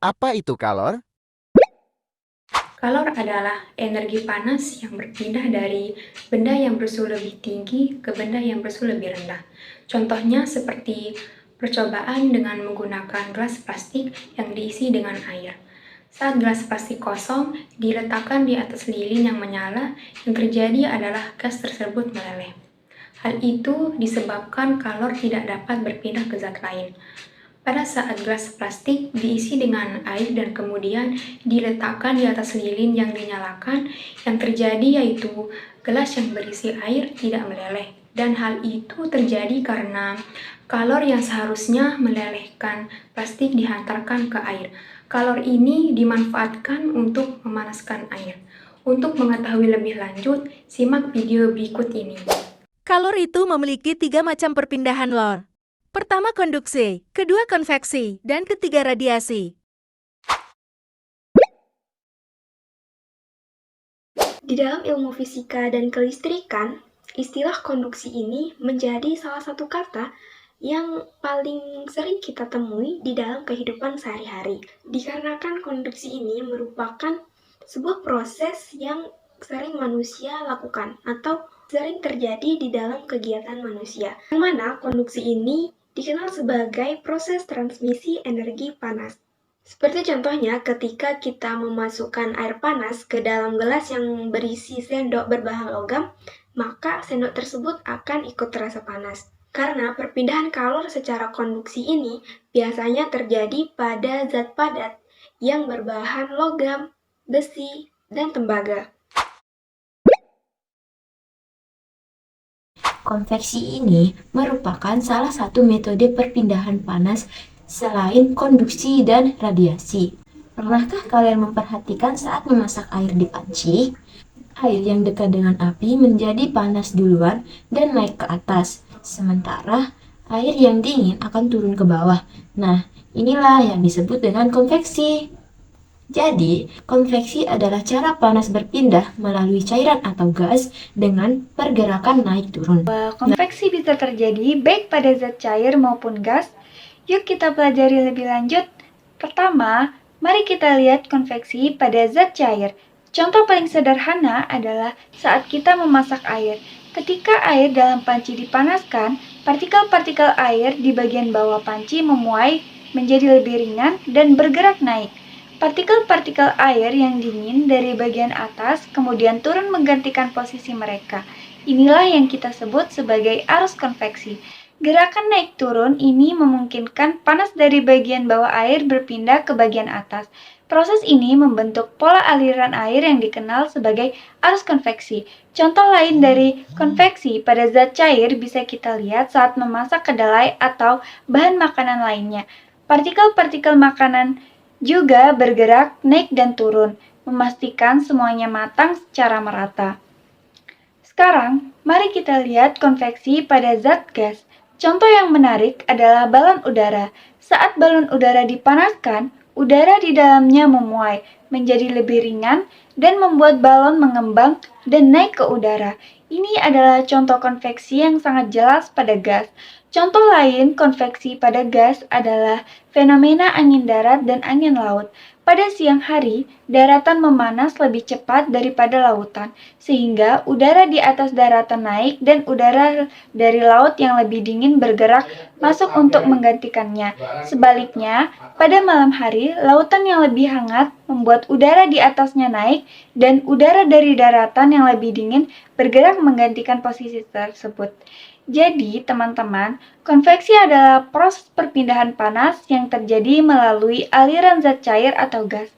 Apa itu kalor? Kalor adalah energi panas yang berpindah dari benda yang bersuhu lebih tinggi ke benda yang bersuhu lebih rendah. Contohnya seperti percobaan dengan menggunakan gelas plastik yang diisi dengan air. Saat gelas plastik kosong diletakkan di atas lilin yang menyala, yang terjadi adalah gas tersebut meleleh. Hal itu disebabkan kalor tidak dapat berpindah ke zat lain. Pada saat gelas plastik diisi dengan air dan kemudian diletakkan di atas lilin yang dinyalakan, yang terjadi yaitu gelas yang berisi air tidak meleleh. Dan hal itu terjadi karena kalor yang seharusnya melelehkan plastik dihantarkan ke air. Kalor ini dimanfaatkan untuk memanaskan air. Untuk mengetahui lebih lanjut, simak video berikut ini. Kalor itu memiliki 3 macam perpindahan Lor. Pertama konduksi, kedua konveksi, dan ketiga radiasi. Di dalam ilmu fisika dan kelistrikan, istilah konduksi ini menjadi salah satu kata yang paling sering kita temui di dalam kehidupan sehari-hari. Dikarenakan konduksi ini merupakan sebuah proses yang sering manusia lakukan atau sering terjadi di dalam kegiatan manusia. Yang mana konduksi ini dikenal sebagai proses transmisi energi panas. Seperti contohnya ketika kita memasukkan air panas ke dalam gelas yang berisi sendok berbahan logam, maka sendok tersebut akan ikut terasa panas. Karena perpindahan kalor secara konduksi ini biasanya terjadi pada zat padat yang berbahan logam, besi, dan tembaga. Konveksi ini merupakan salah satu metode perpindahan panas selain konduksi dan radiasi. Pernahkah kalian memperhatikan saat memasak air di panci? Air yang dekat dengan api menjadi panas duluan dan naik ke atas, sementara air yang dingin akan turun ke bawah. Nah, inilah yang disebut dengan konveksi. Jadi, konveksi adalah cara panas berpindah melalui cairan atau gas dengan pergerakan naik turun. Konveksi bisa terjadi baik pada zat cair maupun gas. Yuk kita pelajari lebih lanjut. Pertama, mari kita lihat konveksi pada zat cair. Contoh paling sederhana adalah saat kita memasak air. Ketika air dalam panci dipanaskan, partikel-partikel air di bagian bawah panci memuai menjadi lebih ringan dan bergerak naik. Partikel-partikel air yang dingin dari bagian atas kemudian turun menggantikan posisi mereka. Inilah yang kita sebut sebagai arus konveksi. Gerakan naik turun ini memungkinkan panas dari bagian bawah air berpindah ke bagian atas. Proses ini membentuk pola aliran air yang dikenal sebagai arus konveksi. Contoh lain dari konveksi pada zat cair bisa kita lihat saat memasak kedelai atau bahan makanan lainnya. Partikel-partikel makanan juga bergerak naik dan turun, memastikan semuanya matang secara merata. Sekarang, mari kita lihat konveksi pada zat gas. Contoh yang menarik adalah balon udara. Saat balon udara dipanaskan, udara di dalamnya memuai, menjadi lebih ringan, dan membuat balon mengembang dan naik ke udara. Ini adalah contoh konveksi yang sangat jelas pada gas. Contoh lain konveksi pada gas adalah fenomena angin darat dan angin laut. Pada siang hari, daratan memanas lebih cepat daripada lautan, sehingga udara di atas daratan naik dan udara dari laut yang lebih dingin bergerak masuk untuk menggantikannya. Sebaliknya, pada malam hari, lautan yang lebih hangat membuat udara di atasnya naik dan udara dari daratan yang lebih dingin bergerak menggantikan posisi tersebut. Jadi, teman-teman, konveksi adalah proses perpindahan panas yang terjadi melalui aliran zat cair atau gas.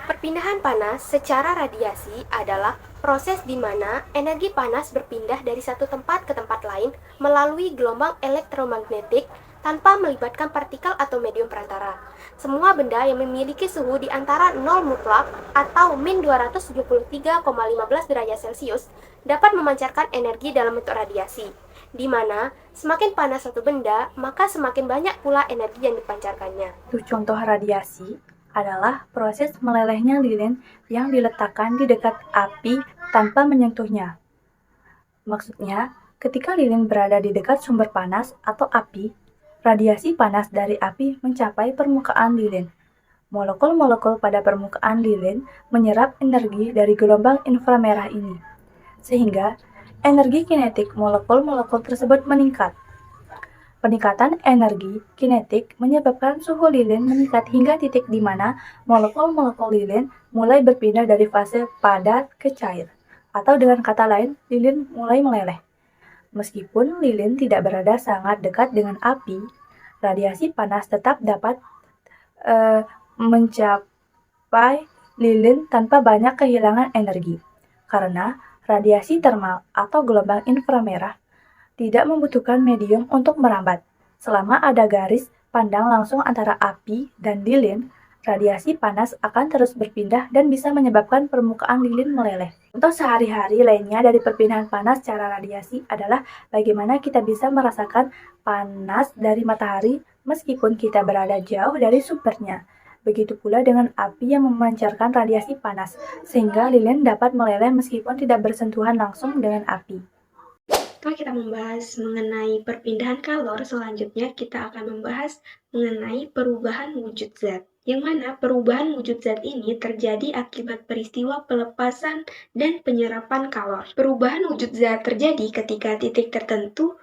Perpindahan panas secara radiasi adalah proses di mana energi panas berpindah dari satu tempat ke tempat lain melalui gelombang elektromagnetik tanpa melibatkan partikel atau medium perantara. Semua benda yang memiliki suhu di antara 0 mutlak atau min 273,15 derajat Celcius dapat memancarkan energi dalam bentuk radiasi, di mana semakin panas satu benda, maka semakin banyak pula energi yang dipancarkannya. Contoh radiasi adalah proses melelehnya lilin yang diletakkan di dekat api tanpa menyentuhnya. Maksudnya, ketika lilin berada di dekat sumber panas atau api, radiasi panas dari api mencapai permukaan lilin. Molekul-molekul pada permukaan lilin menyerap energi dari gelombang inframerah ini, sehingga energi kinetik molekul-molekul tersebut meningkat. Peningkatan energi kinetik menyebabkan suhu lilin meningkat hingga titik di mana molekul-molekul lilin mulai berpindah dari fase padat ke cair, atau dengan kata lain, lilin mulai meleleh. Meskipun lilin tidak berada sangat dekat dengan api, radiasi panas tetap dapat mencapai lilin tanpa banyak kehilangan energi, karena radiasi termal atau gelombang inframerah tidak membutuhkan medium untuk merambat. Selama ada garis pandang langsung antara api dan lilin, radiasi panas akan terus berpindah dan bisa menyebabkan permukaan lilin meleleh. Contoh sehari-hari lainnya dari perpindahan panas secara radiasi adalah bagaimana kita bisa merasakan panas dari matahari meskipun kita berada jauh dari sumbernya. Begitu pula dengan api yang memancarkan radiasi panas, sehingga lilin dapat meleleh meskipun tidak bersentuhan langsung dengan api. Setelah kita membahas mengenai perpindahan kalor, selanjutnya kita akan membahas mengenai perubahan wujud zat. Yang mana perubahan wujud zat ini terjadi akibat peristiwa pelepasan dan penyerapan kalor. Perubahan wujud zat terjadi ketika titik tertentu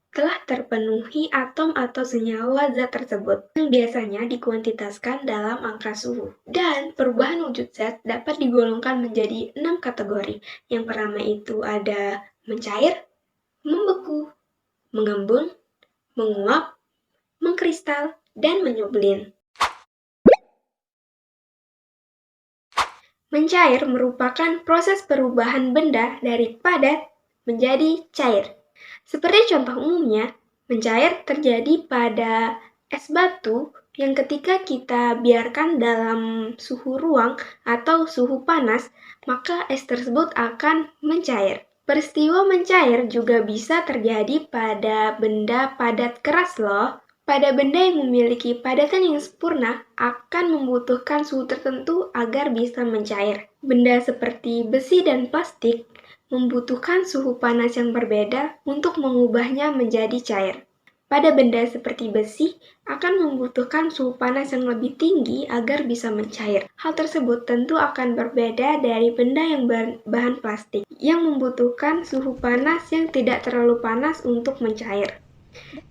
telah terpenuhi atom atau senyawa zat tersebut, yang biasanya dikuantitaskan dalam angka suhu. Dan perubahan wujud zat dapat digolongkan menjadi 6 kategori. Yang pertama itu ada mencair, membeku, mengembun, menguap, mengkristal, dan menyublin. Mencair merupakan proses perubahan benda dari padat menjadi cair. Seperti contoh umumnya, mencair terjadi pada es batu yang ketika kita biarkan dalam suhu ruang atau suhu panas, maka es tersebut akan mencair. Peristiwa mencair juga bisa terjadi pada benda padat keras loh. Pada benda yang memiliki padatan yang sempurna akan membutuhkan suhu tertentu agar bisa mencair. Benda seperti besi dan plastik membutuhkan suhu panas yang berbeda untuk mengubahnya menjadi cair. Pada benda seperti besi akan membutuhkan suhu panas yang lebih tinggi agar bisa mencair. Hal tersebut tentu akan berbeda dari benda yang berbahan plastik yang membutuhkan suhu panas yang tidak terlalu panas untuk mencair.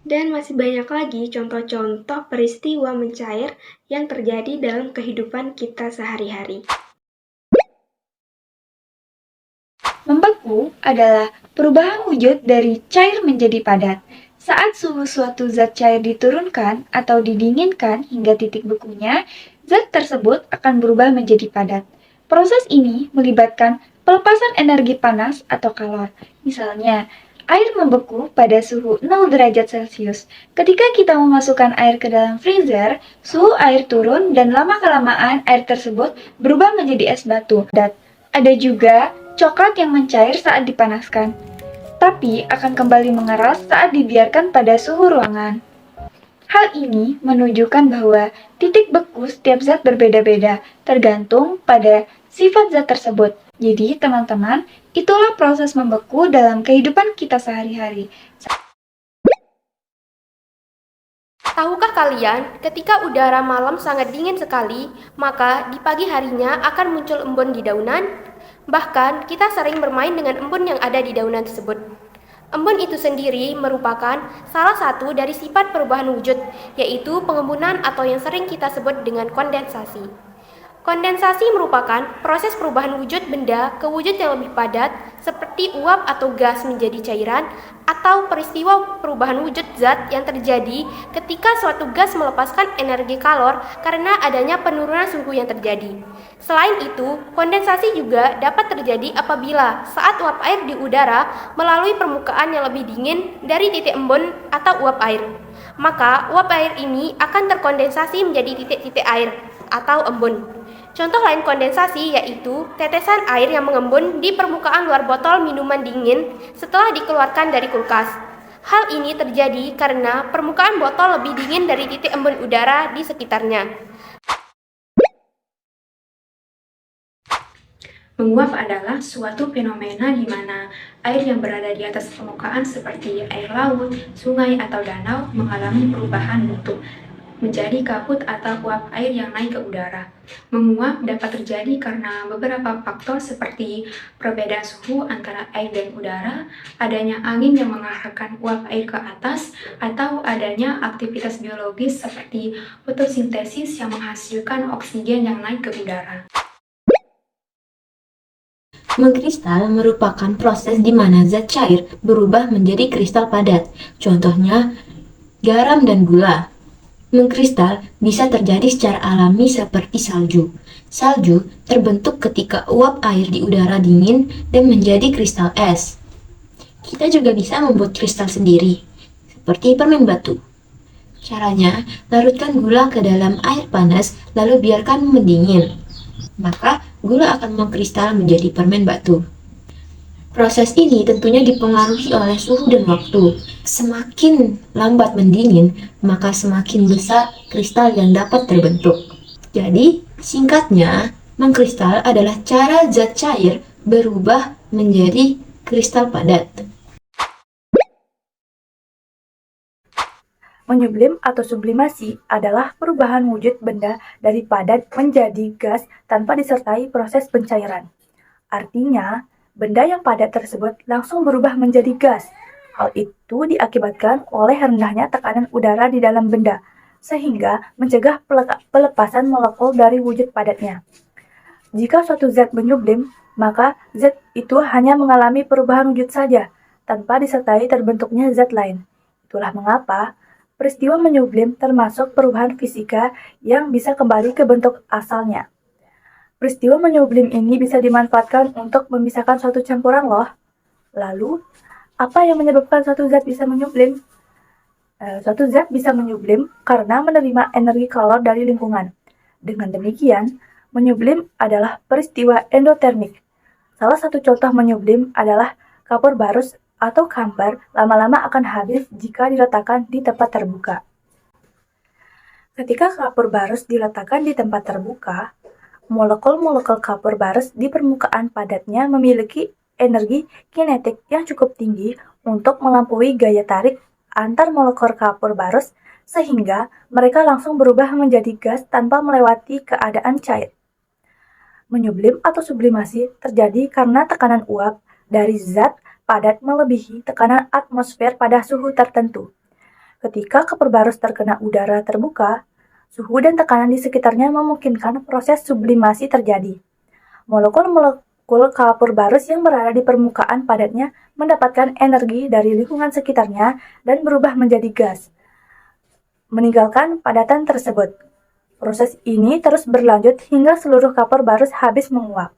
Dan masih banyak lagi contoh-contoh peristiwa mencair yang terjadi dalam kehidupan kita sehari-hari. Membeku adalah perubahan wujud dari cair menjadi padat. Saat suhu suatu zat cair diturunkan atau didinginkan hingga titik bekunya, zat tersebut akan berubah menjadi padat. Proses ini melibatkan pelepasan energi panas atau kalor. Misalnya, air membeku pada suhu 0 derajat Celcius. Ketika kita memasukkan air ke dalam freezer, suhu air turun dan lama-kelamaan air tersebut berubah menjadi es batu. Ada juga coklat yang mencair saat dipanaskan, tapi akan kembali mengeras saat dibiarkan pada suhu ruangan. Hal ini menunjukkan bahwa titik beku setiap zat berbeda-beda, tergantung pada sifat zat tersebut. Jadi, teman-teman, itulah proses membeku dalam kehidupan kita sehari-hari. Tahukah kalian, ketika udara malam sangat dingin sekali, maka di pagi harinya akan muncul embun di daunan? Bahkan, kita sering bermain dengan embun yang ada di daunan tersebut. Embun itu sendiri merupakan salah satu dari sifat perubahan wujud, yaitu pengembunan atau yang sering kita sebut dengan kondensasi. Kondensasi merupakan proses perubahan wujud benda ke wujud yang lebih padat, seperti uap atau gas menjadi cairan, atau peristiwa perubahan wujud zat yang terjadi ketika suatu gas melepaskan energi kalor karena adanya penurunan suhu yang terjadi. Selain itu, kondensasi juga dapat terjadi apabila saat uap air di udara melalui permukaan yang lebih dingin dari titik embun atau uap air. Maka, uap air ini akan terkondensasi menjadi titik-titik air atau embun. Contoh lain kondensasi yaitu tetesan air yang mengembun di permukaan luar botol minuman dingin setelah dikeluarkan dari kulkas. Hal ini terjadi karena permukaan botol lebih dingin dari titik embun udara di sekitarnya. Menguap adalah suatu fenomena di mana air yang berada di atas permukaan seperti air laut, sungai, atau danau mengalami perubahan bentuk menjadi kabut atau uap air yang naik ke udara. Menguap dapat terjadi karena beberapa faktor seperti perbedaan suhu antara air dan udara, adanya angin yang mengarahkan uap air ke atas, atau adanya aktivitas biologis seperti fotosintesis yang menghasilkan oksigen yang naik ke udara. Mengkristal merupakan proses di mana zat cair berubah menjadi kristal padat. Contohnya, garam dan gula. Mengkristal bisa terjadi secara alami seperti salju. Salju terbentuk ketika uap air di udara dingin dan menjadi kristal es. Kita juga bisa membuat kristal sendiri, seperti permen batu. Caranya, larutkan gula ke dalam air panas lalu biarkan mendingin. Maka, gula akan mengkristal menjadi permen batu. Proses ini tentunya dipengaruhi oleh suhu dan waktu. Semakin lambat mendingin, maka semakin besar kristal yang dapat terbentuk. Jadi, singkatnya, mengkristal adalah cara zat cair berubah menjadi kristal padat. Menyublim atau sublimasi adalah perubahan wujud benda dari padat menjadi gas tanpa disertai proses pencairan. Artinya, benda yang padat tersebut langsung berubah menjadi gas. Hal itu diakibatkan oleh rendahnya tekanan udara di dalam benda, sehingga mencegah pelepasan molekul dari wujud padatnya. Jika suatu zat menyublim, maka zat itu hanya mengalami perubahan wujud saja, tanpa disertai terbentuknya zat lain. Itulah mengapa peristiwa menyublim termasuk perubahan fisika yang bisa kembali ke bentuk asalnya. Peristiwa menyublim ini bisa dimanfaatkan untuk memisahkan suatu campuran loh. Lalu, apa yang menyebabkan suatu zat bisa menyublim? Suatu zat bisa menyublim karena menerima energi kalor dari lingkungan. Dengan demikian, menyublim adalah peristiwa endotermik. Salah satu contoh menyublim adalah kapur barus atau kambar lama-lama akan habis jika diletakkan di tempat terbuka. Ketika kapur barus diletakkan di tempat terbuka, molekul-molekul kapur barus di permukaan padatnya memiliki energi kinetik yang cukup tinggi untuk melampaui gaya tarik antar molekul kapur barus sehingga mereka langsung berubah menjadi gas tanpa melewati keadaan cair. Menyublim atau sublimasi terjadi karena tekanan uap dari zat padat melebihi tekanan atmosfer pada suhu tertentu. Ketika kapur barus terkena udara terbuka, suhu dan tekanan di sekitarnya memungkinkan proses sublimasi terjadi. Molekul-molekul kapur barus yang berada di permukaan padatnya mendapatkan energi dari lingkungan sekitarnya dan berubah menjadi gas, meninggalkan padatan tersebut. Proses ini terus berlanjut hingga seluruh kapur barus habis menguap.